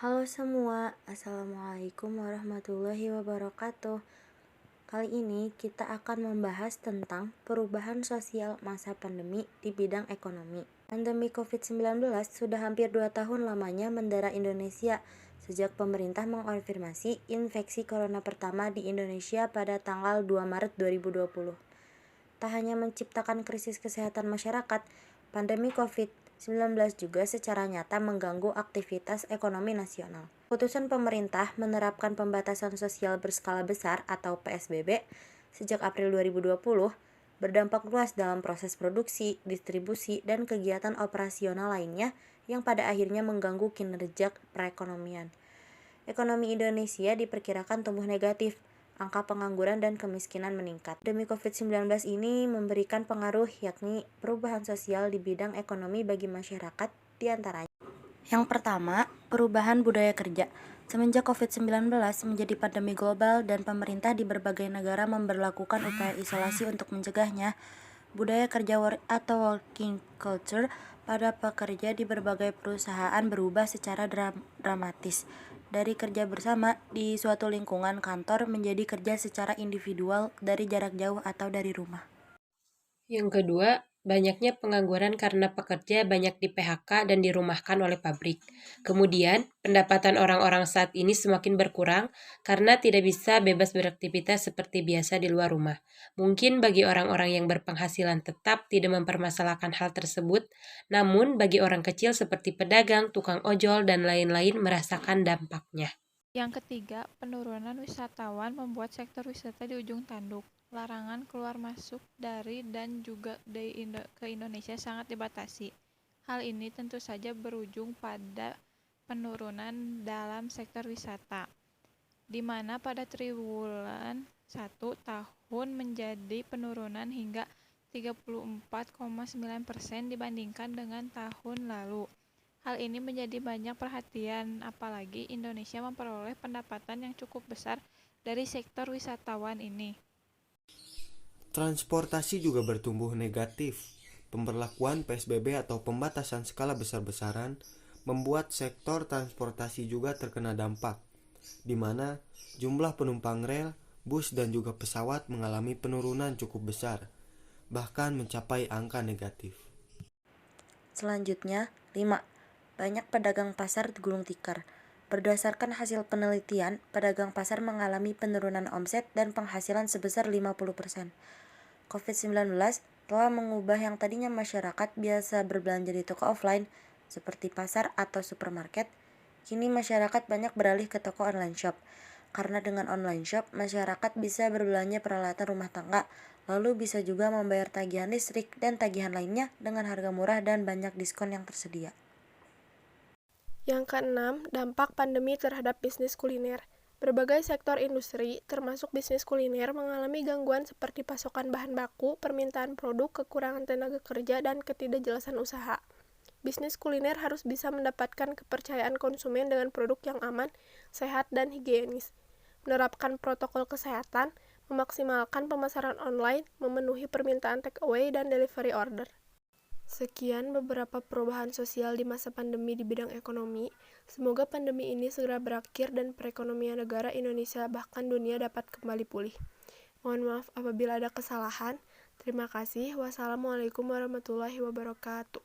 Halo semua, Assalamualaikum warahmatullahi wabarakatuh. Kali ini kita akan membahas tentang perubahan sosial masa pandemi di bidang ekonomi. Pandemi COVID-19 sudah hampir 2 tahun lamanya mendera Indonesia sejak pemerintah mengonfirmasi infeksi corona pertama di Indonesia pada tanggal 2 Maret 2020. Tak hanya menciptakan krisis kesehatan masyarakat, pandemi COVID-19 juga secara nyata mengganggu aktivitas ekonomi nasional. Keputusan pemerintah menerapkan pembatasan sosial berskala besar atau PSBB sejak April 2020 berdampak luas dalam proses produksi, distribusi, dan kegiatan operasional lainnya yang pada akhirnya mengganggu kinerja perekonomian. Ekonomi Indonesia diperkirakan tumbuh negatif, angka pengangguran dan kemiskinan meningkat. Pandemi COVID-19 ini memberikan pengaruh yakni perubahan sosial di bidang ekonomi bagi masyarakat diantaranya. Yang pertama, perubahan budaya kerja. Semenjak COVID-19 menjadi pandemi global dan pemerintah di berbagai negara memberlakukan upaya isolasi untuk mencegahnya, budaya kerja atau working culture pada pekerja di berbagai perusahaan berubah secara dramatis. Dari kerja bersama di suatu lingkungan kantor menjadi kerja secara individual dari jarak jauh atau dari rumah. Yang kedua, banyaknya pengangguran karena pekerja banyak di-PHK dan dirumahkan oleh pabrik. Kemudian, pendapatan orang-orang saat ini semakin berkurang karena tidak bisa bebas beraktivitas seperti biasa di luar rumah. Mungkin bagi orang-orang yang berpenghasilan tetap tidak mempermasalahkan hal tersebut, namun bagi orang kecil seperti pedagang, tukang ojol, dan lain-lain merasakan dampaknya. Yang ketiga, penurunan wisatawan membuat sektor wisata di ujung tanduk. Larangan keluar masuk dari dan juga ke Indonesia sangat dibatasi. Hal ini tentu saja berujung pada penurunan dalam sektor wisata, di mana pada triwulan 1 tahun menjadi penurunan hingga 34,9% dibandingkan dengan tahun lalu. Hal ini menjadi banyak perhatian, apalagi Indonesia memperoleh pendapatan yang cukup besar dari sektor wisatawan ini. Transportasi juga bertumbuh negatif. Pemberlakuan PSBB atau pembatasan skala besar-besaran membuat sektor transportasi juga terkena dampak, di mana jumlah penumpang rel, bus, dan juga pesawat mengalami penurunan cukup besar, bahkan mencapai angka negatif. Selanjutnya, 5. Banyak pedagang pasar gulung tikar. Berdasarkan hasil penelitian, pedagang pasar mengalami penurunan omset dan penghasilan sebesar 50%. COVID-19 telah mengubah yang tadinya masyarakat biasa berbelanja di toko offline, seperti pasar atau supermarket, kini masyarakat banyak beralih ke toko online shop. Karena dengan online shop, masyarakat bisa berbelanja peralatan rumah tangga, lalu bisa juga membayar tagihan listrik dan tagihan lainnya dengan harga murah dan banyak diskon yang tersedia. Yang keenam, dampak pandemi terhadap bisnis kuliner. Berbagai sektor industri, termasuk bisnis kuliner, mengalami gangguan seperti pasokan bahan baku, permintaan produk, kekurangan tenaga kerja, dan ketidakjelasan usaha. Bisnis kuliner harus bisa mendapatkan kepercayaan konsumen dengan produk yang aman, sehat, dan higienis. Menerapkan protokol kesehatan, memaksimalkan pemasaran online, memenuhi permintaan take away dan delivery order. Sekian beberapa perubahan sosial di masa pandemi di bidang ekonomi. Semoga pandemi ini segera berakhir dan perekonomian negara Indonesia bahkan dunia dapat kembali pulih. Mohon maaf apabila ada kesalahan. Terima kasih. Wassalamualaikum warahmatullahi wabarakatuh.